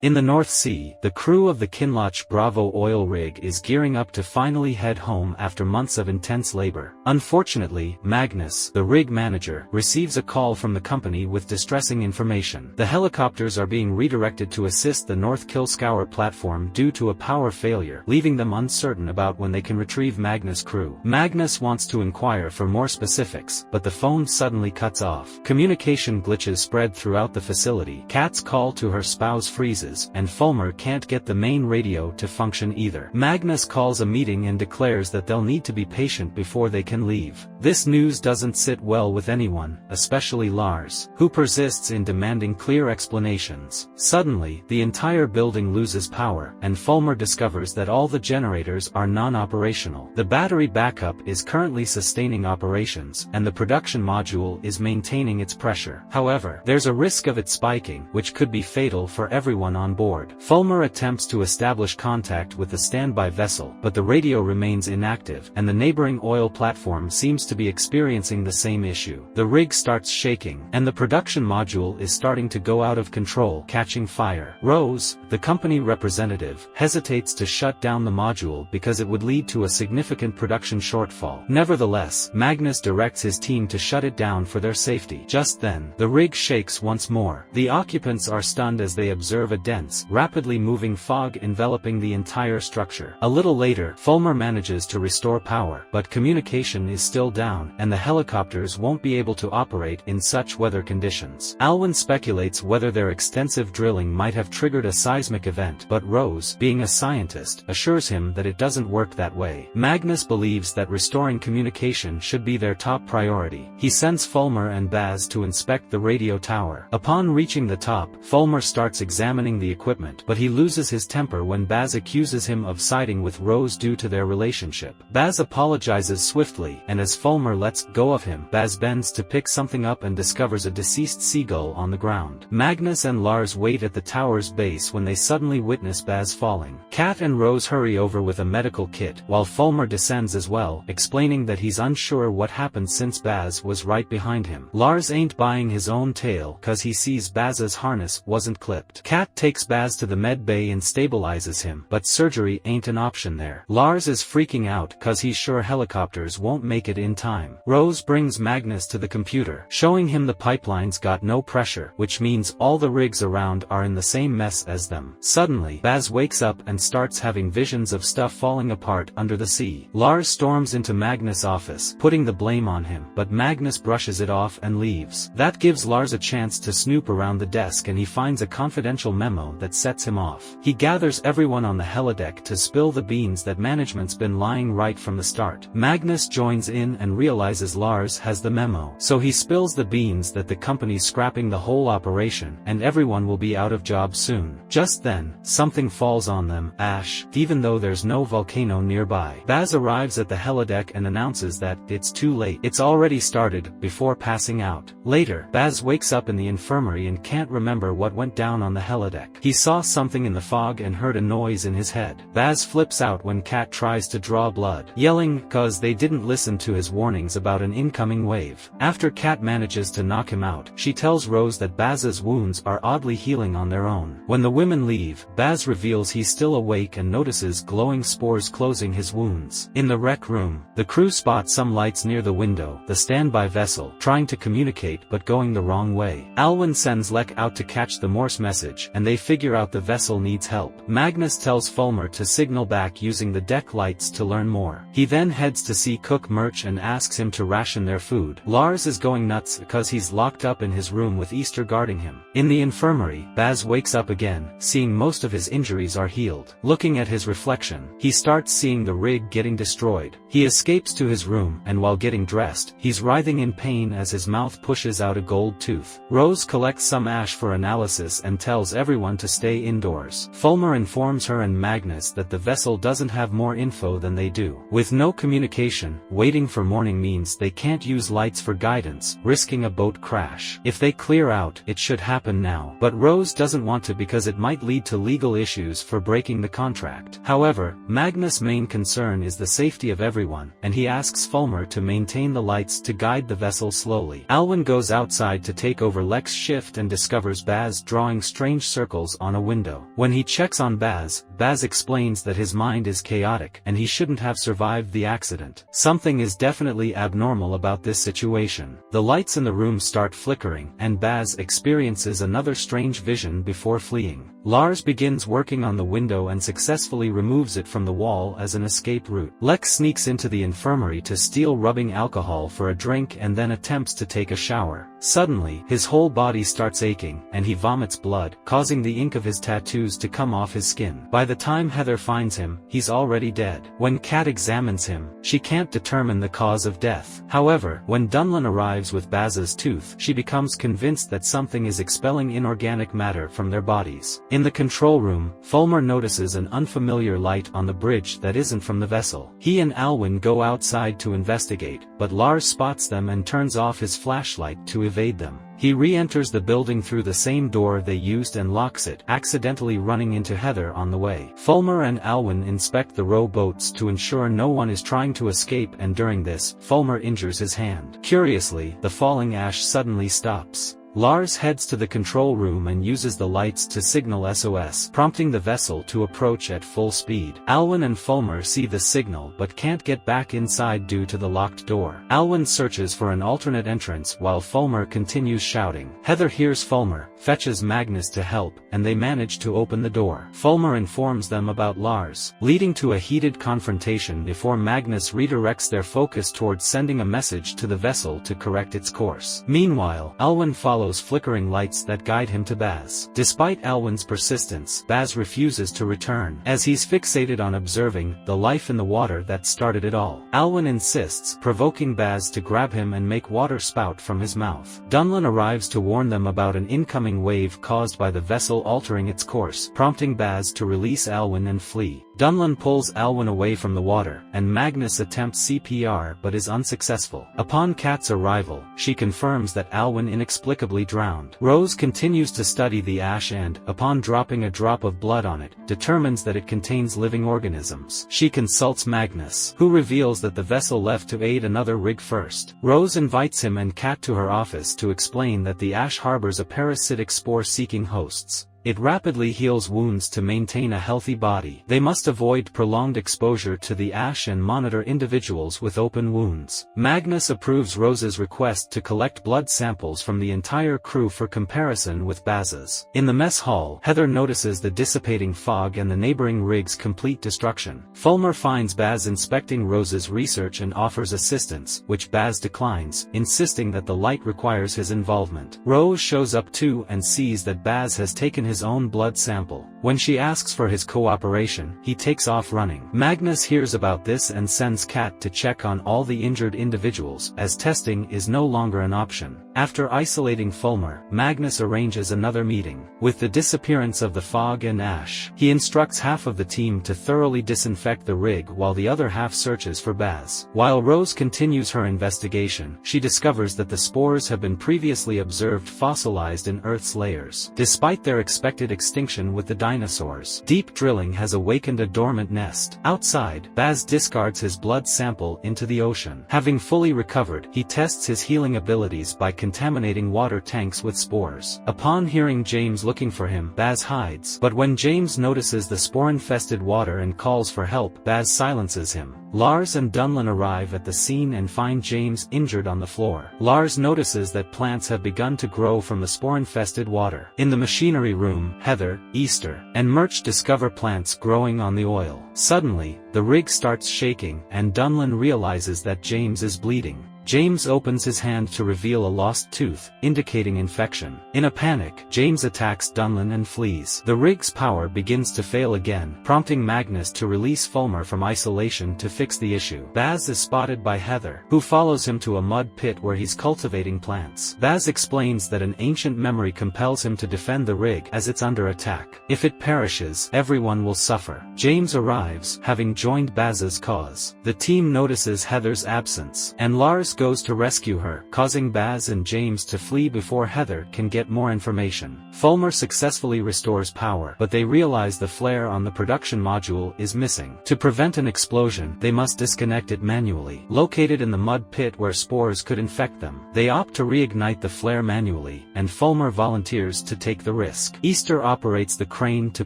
In the North Sea, the crew of the Kinloch Bravo oil rig is gearing up to finally head home after months of intense labor. Unfortunately, Magnus, the rig manager, receives a call from the company with distressing information. The helicopters are being redirected to assist the North Kilscour platform due to a power failure, leaving them uncertain about when they can retrieve Magnus' crew. Magnus wants to inquire for more specifics, but the phone suddenly cuts off. Communication glitches spread throughout the facility. Kat's call to her spouse freezes, and Fulmer can't get the main radio to function either. Magnus calls a meeting and declares that they'll need to be patient before they can leave. This news doesn't sit well with anyone, especially Lars, who persists in demanding clear explanations. Suddenly, the entire building loses power, and Fulmer discovers that all the generators are non-operational. The battery backup is currently sustaining operations, and the production module is maintaining its pressure. However, there's a risk of it spiking, which could be fatal for everyone on board. Fulmer attempts to establish contact with the standby vessel, but the radio remains inactive, and the neighboring oil platform seems to be experiencing the same issue. The rig starts shaking, and the production module is starting to go out of control, catching fire. Rose, the company representative, hesitates to shut down the module because it would lead to a significant production shortfall. Nevertheless, Magnus directs his team to shut it down for their safety. Just then, the rig shakes once more. The occupants are stunned as they observe a dense, rapidly moving fog enveloping the entire structure. A little later, Fulmer manages to restore power, but communication is still down, and the helicopters won't be able to operate in such weather conditions. Alwyn speculates whether their extensive drilling might have triggered a seismic event, but Rose, being a scientist, assures him that it doesn't work that way. Magnus believes that restoring communication should be their top priority. He sends Fulmer and Baz to inspect the radio tower. Upon reaching the top, Fulmer starts examining the equipment, but he loses his temper when Baz accuses him of siding with Rose due to their relationship. Baz apologizes swiftly, and as Fulmer lets go of him, Baz bends to pick something up and discovers a deceased seagull on the ground. Magnus and Lars wait at the tower's base when they suddenly witness Baz falling. Kat and Rose hurry over with a medical kit, while Fulmer descends as well, explaining that he's unsure what happened since Baz was right behind him. Lars ain't buying his own tale cause he sees Baz's harness wasn't clipped. Kat takes Baz to the med bay and stabilizes him, but surgery ain't an option there. Lars is freaking out cause he's sure helicopters won't make it in time. Rose brings Magnus to the computer, showing him the pipelines got no pressure, which means all the rigs around are in the same mess as them. Suddenly, Baz wakes up and starts having visions of stuff falling apart under the sea. Lars storms into Magnus' office, putting the blame on him, but Magnus brushes it off and leaves. That gives Lars a chance to snoop around the desk, and he finds a confidential memo that sets him off. He gathers everyone on the helideck to spill the beans that management's been lying right from the start. Magnus joins in and realizes Lars has the memo, so he spills the beans that the company's scrapping the whole operation, and everyone will be out of job soon. Just then, something falls on them, ash, even though there's no volcano nearby. Baz arrives at the helideck and announces that it's too late. It's already started, before passing out. Later, Baz wakes up in the infirmary and can't remember what went down on the helideck. He saw something in the fog and heard a noise in his head. Baz flips out when Kat tries to draw blood, yelling cause they didn't listen to his warnings about an incoming wave. After Kat manages to knock him out, she tells Rose that Baz's wounds are oddly healing on their own. When the women leave, Baz reveals he's still awake and notices glowing spores closing his wounds. In the rec room, the crew spot some lights near the window, the standby vessel, trying to communicate but going the wrong way. Alwyn sends Lek out to catch the Morse message, and they figure out the vessel needs help. Magnus tells Fulmer to signal back using the deck lights to learn more. He then heads to see Cook Murch and asks him to ration their food. Lars is going nuts because he's locked up in his room with Easter guarding him. In the infirmary, Baz wakes up again, seeing most of his injuries are healed. Looking at his reflection, he starts seeing the rig getting destroyed. He escapes to his room, and while getting dressed, he's writhing in pain as his mouth pushes out a gold tooth. Rose collects some ash for analysis and tells everyone to stay indoors. Fulmer informs her and Magnus that the vessel doesn't have more info than they do. With no communication, waiting for morning means they can't use lights for guidance, risking a boat crash. If they clear out, it should happen now. But Rose doesn't want to because it might lead to legal issues for breaking the contract. However, Magnus' main concern is the safety of everyone, and he asks Fulmer to maintain the lights to guide the vessel slowly. Alwyn goes outside to take over Lek's shift and discovers Baz drawing strange serpents circles on a window. When he checks on Baz, Baz explains that his mind is chaotic and he shouldn't have survived the accident. Something is definitely abnormal about this situation. The lights in the room start flickering and Baz experiences another strange vision before fleeing. Lars begins working on the window and successfully removes it from the wall as an escape route. Lex sneaks into the infirmary to steal rubbing alcohol for a drink and then attempts to take a shower. Suddenly, his whole body starts aching, and he vomits blood, causing the ink of his tattoos to come off his skin. By the time Heather finds him, he's already dead. When Kat examines him, she can't determine the cause of death. However, when Dunlin arrives with Baz's tooth, she becomes convinced that something is expelling inorganic matter from their bodies. In the control room, Fulmer notices an unfamiliar light on the bridge that isn't from the vessel. He and Alwyn go outside to investigate, but Lars spots them and turns off his flashlight to evade them. He re-enters the building through the same door they used and locks it, accidentally running into Heather on the way. Fulmer and Alwyn inspect the rowboats to ensure no one is trying to escape, and during this, Fulmer injures his hand. Curiously, the falling ash suddenly stops. Lars heads to the control room and uses the lights to signal SOS, prompting the vessel to approach at full speed. Alwyn and Fulmer see the signal but can't get back inside due to the locked door. Alwyn searches for an alternate entrance while Fulmer continues shouting. Heather hears Fulmer, fetches Magnus to help, and they manage to open the door. Fulmer informs them about Lars, leading to a heated confrontation before Magnus redirects their focus towards sending a message to the vessel to correct its course. Meanwhile, Alwyn follows flickering lights that guide him to Baz. Despite Alwyn's persistence, Baz refuses to return, as he's fixated on observing the life in the water that started it all. Alwyn insists, provoking Baz to grab him and make water spout from his mouth. Dunlin arrives to warn them about an incoming wave caused by the vessel altering its course, prompting Baz to release Alwyn and flee. Dunlin pulls Alwyn away from the water, and Magnus attempts CPR but is unsuccessful. Upon Kat's arrival, she confirms that Alwyn inexplicably drowned. Rose continues to study the ash and, upon dropping a drop of blood on it, determines that it contains living organisms. She consults Magnus, who reveals that the vessel left to aid another rig first. Rose invites him and Kat to her office to explain that the ash harbors a parasitic spore-seeking hosts. It rapidly heals wounds to maintain a healthy body. They must avoid prolonged exposure to the ash and monitor individuals with open wounds. Magnus approves Rose's request to collect blood samples from the entire crew for comparison with Baz's. In the mess hall, Heather notices the dissipating fog and the neighboring rig's complete destruction. Fulmer finds Baz inspecting Rose's research and offers assistance, which Baz declines, insisting that the light requires his involvement. Rose shows up too and sees that Baz has taken his own blood sample. When she asks for his cooperation, he takes off running. Magnus hears about this and sends Kat to check on all the injured individuals, as testing is no longer an option. After isolating Fulmer, Magnus arranges another meeting. With the disappearance of the fog and ash, he instructs half of the team to thoroughly disinfect the rig while the other half searches for Baz. While Rose continues her investigation, she discovers that the spores have been previously observed fossilized in Earth's layers. Despite their expected extinction with the dinosaurs, deep drilling has awakened a dormant nest. Outside, Baz discards his blood sample into the ocean. Having fully recovered, he tests his healing abilities by contaminating water tanks with spores. Upon hearing James looking for him, Baz hides, but when James notices the spore-infested water and calls for help, Baz silences him. Lars and Dunlin arrive at the scene and find James injured on the floor. Lars notices that plants have begun to grow from the spore-infested water. In the machinery room, Heather, Easter, and Murch discover plants growing on the oil. Suddenly, the rig starts shaking, and Dunlin realizes that James is bleeding. James opens his hand to reveal a lost tooth, indicating infection. In a panic, James attacks Dunlin and flees. The rig's power begins to fail again, prompting Magnus to release Fulmer from isolation to fix the issue. Baz is spotted by Heather, who follows him to a mud pit where he's cultivating plants. Baz explains that an ancient memory compels him to defend the rig as it's under attack. If it perishes, everyone will suffer. James arrives, having joined Baz's cause. The team notices Heather's absence, and Lars goes to rescue her, causing Baz and James to flee before Heather can get more information. Fulmer successfully restores power, but they realize the flare on the production module is missing. To prevent an explosion, they must disconnect it manually. Located in the mud pit where spores could infect them, they opt to reignite the flare manually, and Fulmer volunteers to take the risk. Easter operates the crane to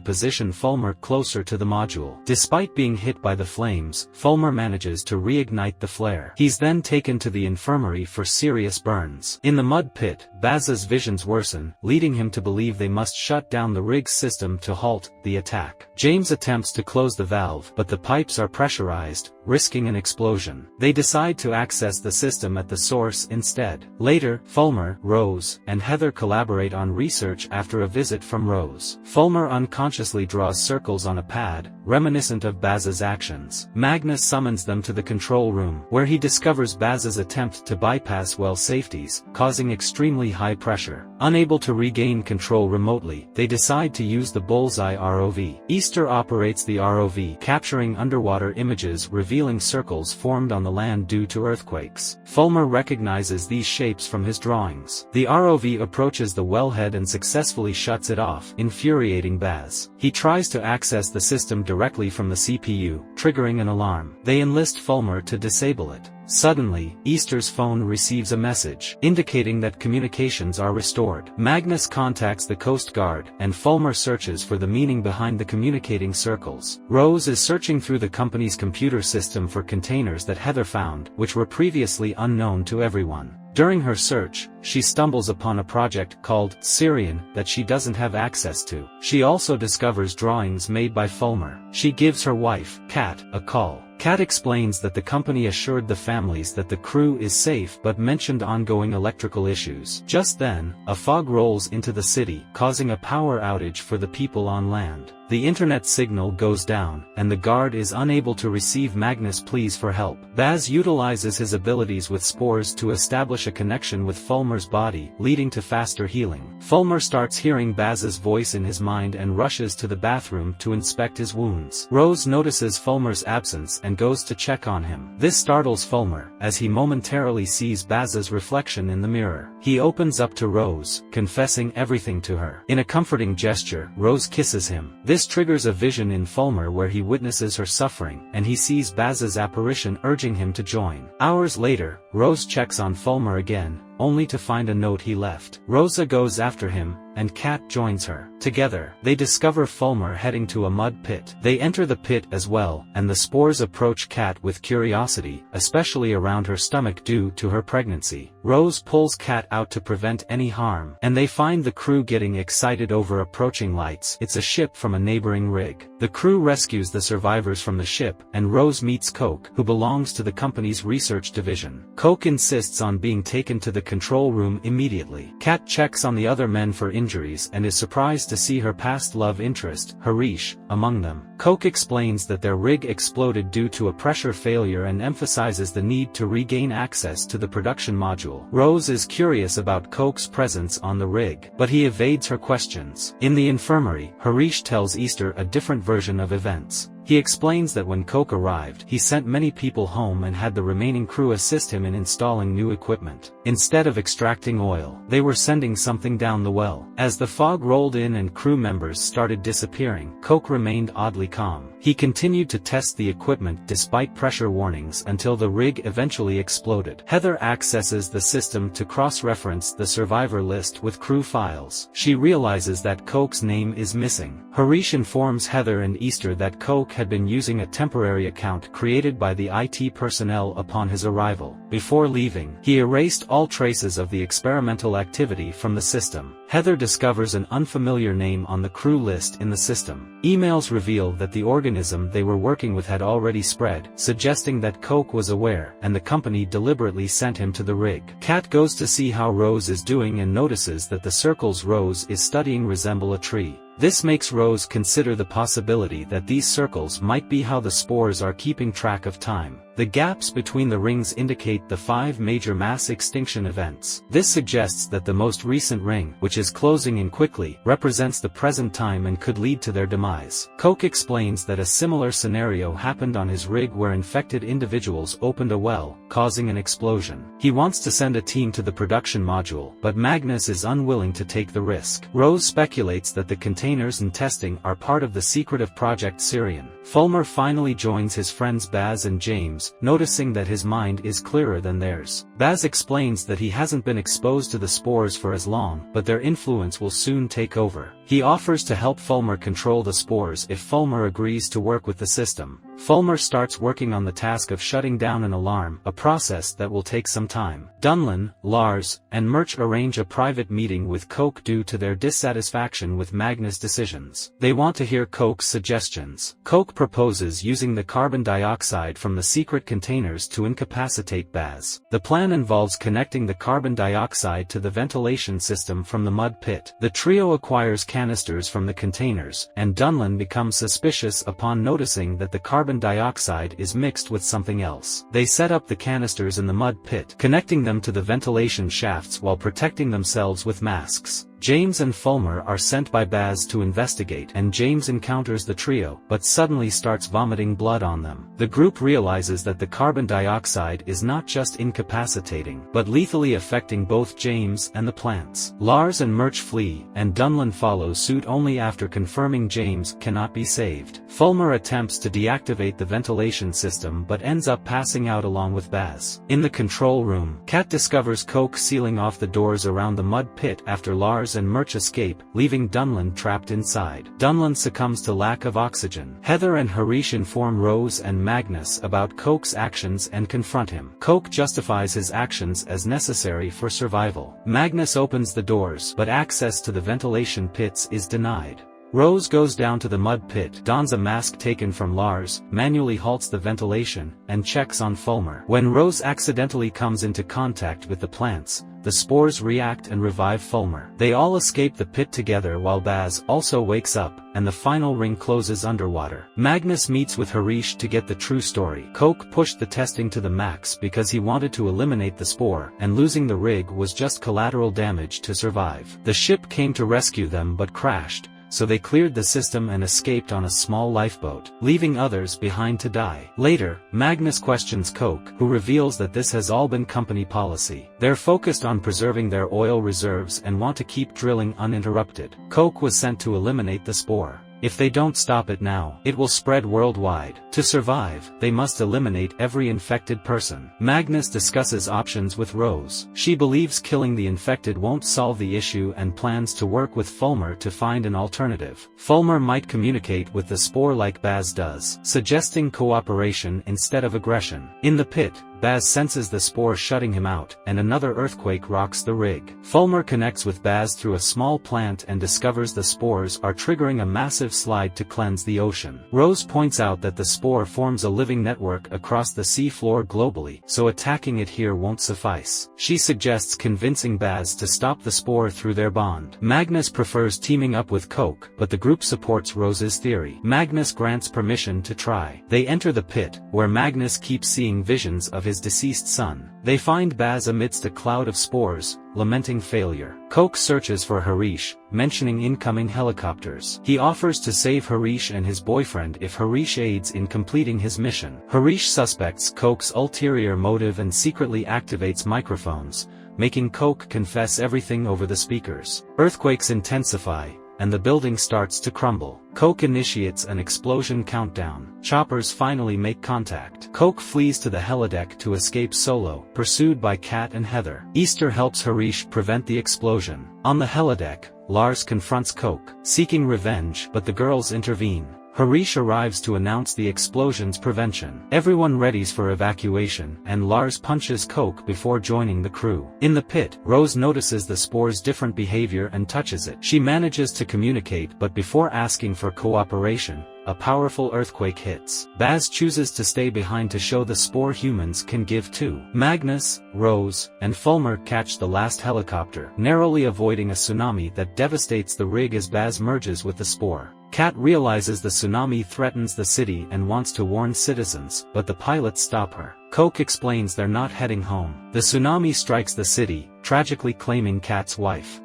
position Fulmer closer to the module. Despite being hit by the flames, Fulmer manages to reignite the flare. He's then taken to the infirmary for serious burns. In the mud pit, Baz's visions worsen, leading him to believe they must shut down the rig's system to halt the attack. James attempts to close the valve, but the pipes are pressurized, risking an explosion. They decide to access the system at the source instead. Later, Fulmer, Rose, and Heather collaborate on research after a visit from Rose. Fulmer unconsciously draws circles on a pad, reminiscent of Baz's actions. Magnus summons them to the control room, where he discovers Baz's attempt to bypass well safeties, causing extremely high pressure. Unable to regain control remotely, they decide to use the Bullseye ROV. Easter operates the ROV, capturing underwater images revealing circles formed on the land due to earthquakes. Fulmer recognizes these shapes from his drawings. The ROV approaches the wellhead and successfully shuts it off, infuriating Baz. He tries to access the system directly from the CPU, triggering an alarm. They enlist Fulmer to disable it. Suddenly, Easter's phone receives a message, indicating that communications are restored. Magnus contacts the Coast Guard, and Fulmer searches for the meaning behind the communicating circles. Rose is searching through the company's computer system for containers that Heather found, which were previously unknown to everyone. During her search, she stumbles upon a project called Syrian that she doesn't have access to. She also discovers drawings made by Fulmer. She gives her wife, Kat, a call. Kat explains that the company assured the families that the crew is safe but mentioned ongoing electrical issues. Just then, a fog rolls into the city, causing a power outage for the people on land. The internet signal goes down, and the guard is unable to receive Magnus' pleas for help. Baz utilizes his abilities with spores to establish a connection with Fulmer's body, leading to faster healing. Fulmer starts hearing Baz's voice in his mind and rushes to the bathroom to inspect his wounds. Rose notices Fulmer's absence and goes to check on him. This startles Fulmer, as he momentarily sees Baz's reflection in the mirror. He opens up to Rose, confessing everything to her. In a comforting gesture, Rose kisses him. This triggers a vision in Fulmer where he witnesses her suffering, and he sees Baz's apparition urging him to join. Hours later, Rose checks on Fulmer again, only to find a note he left. Rosa goes after him, and Kat joins her. Together, they discover Fulmer heading to a mud pit. They enter the pit as well, and the spores approach Kat with curiosity, especially around her stomach due to her pregnancy. Rose pulls Kat out to prevent any harm, and they find the crew getting excited over approaching lights. It's a ship from a neighboring rig. The crew rescues the survivors from the ship, and Rose meets Coke, who belongs to the company's research division. Coke insists on being taken to the control room immediately. Kat checks on the other men for injuries and is surprised to see her past love interest, Harish, among them. Coke explains that their rig exploded due to a pressure failure and emphasizes the need to regain access to the production module. Rose is curious about Coke's presence on the rig, but he evades her questions. In the infirmary, Harish tells Easter a different version of events. He explains that when Coke arrived, he sent many people home and had the remaining crew assist him in installing new equipment. Instead of extracting oil, they were sending something down the well. As the fog rolled in and crew members started disappearing, Coke remained oddly calm. He continued to test the equipment despite pressure warnings until the rig eventually exploded. Heather accesses the system to cross-reference the survivor list with crew files. She realizes that Coke's name is missing. Harish informs Heather and Easter that Coke had been using a temporary account created by the IT personnel upon his arrival. Before leaving, he erased all traces of the experimental activity from the system. Heather discovers an unfamiliar name on the crew list in the system. Emails reveal that the organism they were working with had already spread, suggesting that Coke was aware, and the company deliberately sent him to the rig. Kat goes to see how Rose is doing and notices that the circles Rose is studying resemble a tree. This makes Rose consider the possibility that these circles might be how the spores are keeping track of time. The gaps between the rings indicate the 5 major mass extinction events. This suggests that the most recent ring, which is closing in quickly, represents the present time and could lead to their demise. Coke explains that a similar scenario happened on his rig where infected individuals opened a well, causing an explosion. He wants to send a team to the production module, but Magnus is unwilling to take the risk. Rose speculates that the containers and testing are part of the secret of Project Syrian. Fulmer finally joins his friends Baz and James, noticing that his mind is clearer than theirs. Baz explains that he hasn't been exposed to the spores for as long, but their influence will soon take over. He offers to help Fulmer control the spores if Fulmer agrees to work with the system. Fulmer starts working on the task of shutting down an alarm, a process that will take some time. Dunlin, Lars, and Murch arrange a private meeting with Coke due to their dissatisfaction with Magnus' decisions. They want to hear Coke's suggestions. Coke proposes using the carbon dioxide from the secret containers to incapacitate Baz. The plan involves connecting the carbon dioxide to the ventilation system from the mud pit. The trio acquires canisters from the containers, and Dunlin becomes suspicious upon noticing that the carbon dioxide is mixed with something else. They set up the canisters in the mud pit, connecting them to the ventilation shafts while protecting themselves with masks. James and Fulmer are sent by Baz to investigate, and James encounters the trio, but suddenly starts vomiting blood on them. The group realizes that the carbon dioxide is not just incapacitating, but lethally affecting both James and the plants. Lars and Murch flee, and Dunlin follows suit only after confirming James cannot be saved. Fulmer attempts to deactivate the ventilation system but ends up passing out along with Baz. In the control room, Kat discovers Coke sealing off the doors around the mud pit after Lars and Murch escape, leaving Dunlin trapped inside. Dunlin succumbs to lack of oxygen. Heather and Harish inform Rose and Magnus about Coke's actions and confront him. Coke justifies his actions as necessary for survival. Magnus opens the doors, but access to the ventilation pits is denied. Rose goes down to the mud pit, dons a mask taken from Lars, manually halts the ventilation, and checks on Fulmer. When Rose accidentally comes into contact with the plants, the spores react and revive Fulmer. They all escape the pit together while Baz also wakes up, and the final ring closes underwater. Magnus meets with Harish to get the true story. Coke pushed the testing to the max because he wanted to eliminate the spore, and losing the rig was just collateral damage to survive. The ship came to rescue them but crashed, so they cleared the system and escaped on a small lifeboat, leaving others behind to die. Later, Magnus questions Coke, who reveals that this has all been company policy. They're focused on preserving their oil reserves and want to keep drilling uninterrupted. Coke was sent to eliminate the spore. If they don't stop it now, it will spread worldwide. To survive, they must eliminate every infected person. Magnus discusses options with Rose. She believes killing the infected won't solve the issue and plans to work with Fulmer to find an alternative. Fulmer might communicate with the spore like Baz does, suggesting cooperation instead of aggression. In the pit, Baz senses the spore shutting him out, and another earthquake rocks the rig. Fulmer connects with Baz through a small plant and discovers the spores are triggering a massive slide to cleanse the ocean. Rose points out that the spore forms a living network across the sea floor globally, so attacking it here won't suffice. She suggests convincing Baz to stop the spore through their bond. Magnus prefers teaming up with Coke, but the group supports Rose's theory. Magnus grants permission to try. They enter the pit, where Magnus keeps seeing visions of his deceased son. They find Baz amidst a cloud of spores, lamenting failure. Coke searches for Harish, mentioning incoming helicopters. He offers to save Harish and his boyfriend if Harish aids in completing his mission. Harish suspects Coke's ulterior motive and secretly activates microphones, making Coke confess everything over the speakers. Earthquakes intensify, and the building starts to crumble. Coke initiates an explosion countdown. Choppers finally make contact. Coke flees to the helideck to escape solo, pursued by Kat and Heather. Easter helps Harish prevent the explosion. On the helideck, Lars confronts Coke, seeking revenge, but the girls intervene. Harish arrives to announce the explosion's prevention. Everyone readies for evacuation, and Lars punches Coke before joining the crew. In the pit, Rose notices the spore's different behavior and touches it. She manages to communicate, but before asking for cooperation, a powerful earthquake hits. Baz chooses to stay behind to show the spore humans can give too. Magnus, Rose, and Fulmer catch the last helicopter, narrowly avoiding a tsunami that devastates the rig as Baz merges with the spore. Kat realizes the tsunami threatens the city and wants to warn citizens, but the pilots stop her. Coke explains they're not heading home. The tsunami strikes the city, tragically claiming Kat's wife.